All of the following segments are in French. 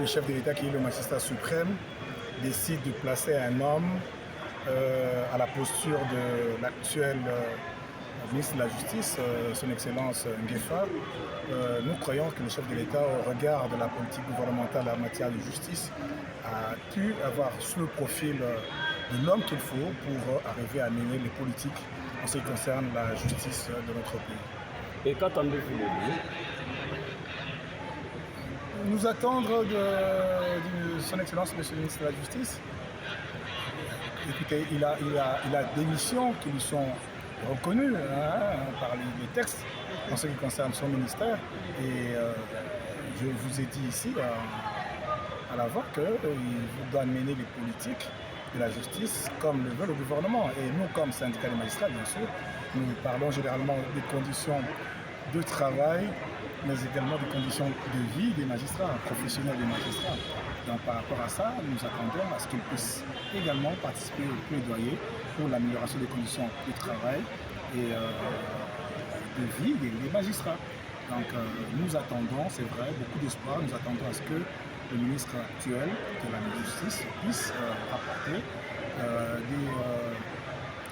le chef de l'État, qui est le magistrat suprême, décide de placer un homme à la posture de l'actuel ministre de la Justice, son Excellence Nguefa, nous croyons que le chef de l'État, au regard de la politique gouvernementale en matière de justice, a pu avoir le profil de l'homme qu'il faut pour arriver à mener les politiques en ce qui concerne la justice de notre pays. Et qu'attendez-vous de lui? Nous attendre de son Excellence Monsieur le ministre de la Justice. Écoutez, il a des missions qui lui sont reconnues par les textes en ce qui concerne son ministère. Et je vous ai dit ici à l'avant qu'il doit mener les politiques de la justice comme le veut le gouvernement. Et nous, comme syndicat des magistrats, bien sûr, nous parlons généralement des conditions de travail, mais également des conditions de vie des magistrats, professionnels des magistrats. Donc par rapport à ça, nous attendons à ce qu'ils puissent également participer au plaidoyer pour l'amélioration des conditions de travail et de vie des magistrats. Donc nous attendons, c'est vrai, beaucoup d'espoir, nous attendons à ce que le ministre actuel de la Justice puisse apporter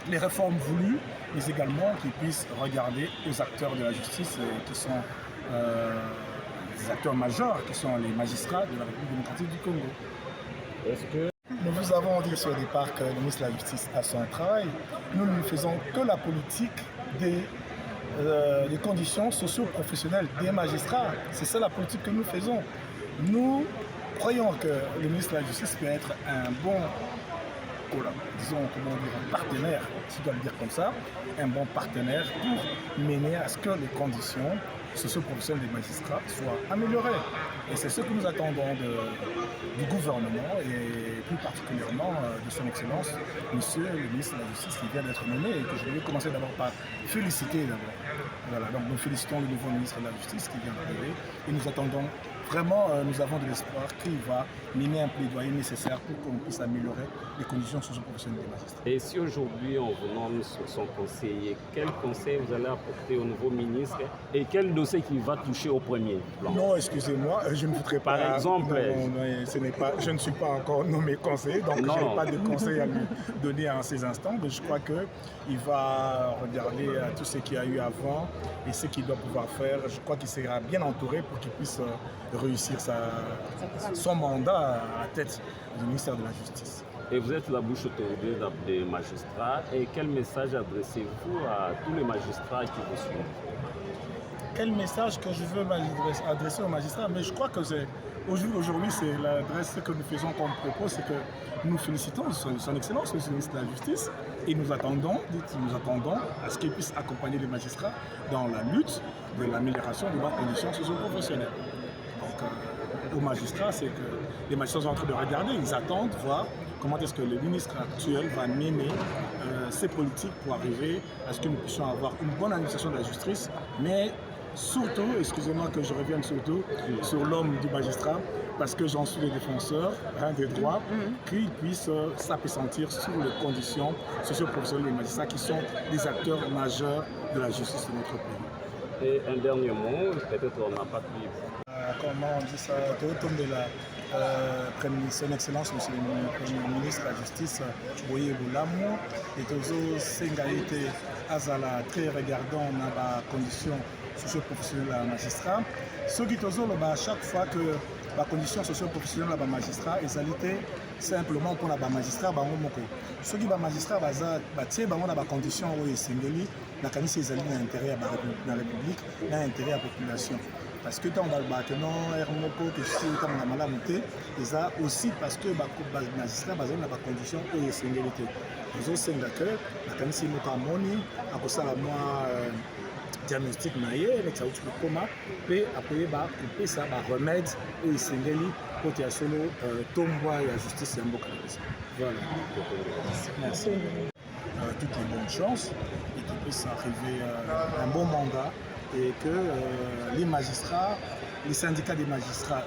les réformes voulues, mais également qu'il puisse regarder aux acteurs de la justice qui sont des acteurs majeurs, qui sont les magistrats de la République démocratique du Congo. Est-ce que nous vous avons dit au départ que le ministre de la Justice a son travail. Nous ne faisons que la politique des conditions socio-professionnelles des magistrats. C'est ça la politique que nous faisons. Nous croyons que le ministre de la Justice peut être un bon partenaire, si je dois le dire comme ça, un bon partenaire pour mener à ce que les conditions socio-professionnelles des magistrats soient améliorées. Et c'est ce que nous attendons du gouvernement et plus particulièrement de son Excellence, Monsieur le ministre de la Justice qui vient d'être nommé et que je vais commencer d'abord par féliciter d'abord. Voilà, donc nous félicitons le nouveau ministre de la Justice qui vient d'arriver et nous attendons vraiment, nous avons de l'espoir qu'il va mener un plaidoyer nécessaire pour qu'on puisse améliorer les conditions socio-professionnelles des magistrats. Et si aujourd'hui on vous nomme son conseiller, quel conseil vous allez apporter au nouveau ministre et quel dossier qui va toucher au premier plan? Non, excusez-moi, je ne voudrais pas. Par exemple, je ne suis pas encore nommé conseiller, donc je n'ai pas de conseil à lui donner en ces instants, mais je crois qu'il va regarder tout ce qu'il y a eu avant et ce qu'il doit pouvoir faire. Je crois qu'il sera bien entouré pour qu'il puisse réussir son mandat à la tête du ministère de la Justice. Et vous êtes la bouche autorisée des magistrats. Et quel message adressez-vous à tous les magistrats qui vous suivent? Quel message que je veux adresser aux magistrats? Mais je crois que aujourd'hui, c'est l'adresse que nous faisons comme propos, c'est que nous félicitons son Excellence, le ministre de la Justice, et nous attendons à ce qu'il puisse accompagner les magistrats dans la lutte de l'amélioration de leurs conditions socio-professionnelles. Donc, aux magistrats, c'est que les magistrats sont en train de regarder, ils attendent voir comment est-ce que le ministre actuel va mener ses politiques pour arriver à ce que nous puissions avoir une bonne administration de la justice, mais surtout, excusez-moi que je revienne surtout sur l'homme du magistrat, parce que j'en suis le défenseur des droits, qu'il puisse s'appesantir sur les conditions socio-professionnelles des magistrats qui sont des acteurs majeurs de la justice de notre pays. Et un dernier mot, peut-être on n'a pas pu. Comment on dit ça, son Excellence, Monsieur le Premier ministre de la Justice, Boye Boulamu, et toujours Sengaïté Azala, très regardant dans la condition socio-professionnelle à magistrat. Ce qui est à chaque fois que la condition socio-professionnelle à magistrat est simplement pour la magistrat. Ce qui est magistrat, c'est la condition où il s'engage, la qualité des intérêts dans la République, l'intérêt à la population. Parce que quand on va maintenant Hermoko que si on a mal à monter, et ça aussi parce que les magistrats ont des conditions où ils sont égalité. Nous avons que la qualité de notre harmonie, à cause de moi diagnostic naïe, avec ça tu peux comment, puis après couper ça, remède où ils sont égalité pour qu'il y ait solo tombois et la justice et un beau cannabis. Voilà. Merci. Toutes les bonnes chances et qu'il puisse arriver un bon mandat. Et que les magistrats, les syndicats des magistrats,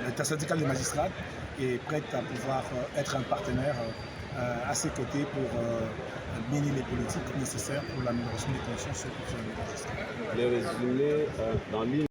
l'intersyndicale des magistrats est prête à pouvoir être un partenaire à ses côtés pour mener les politiques nécessaires pour l'amélioration des conditions sociales des magistrats. Les résumés dans l'île.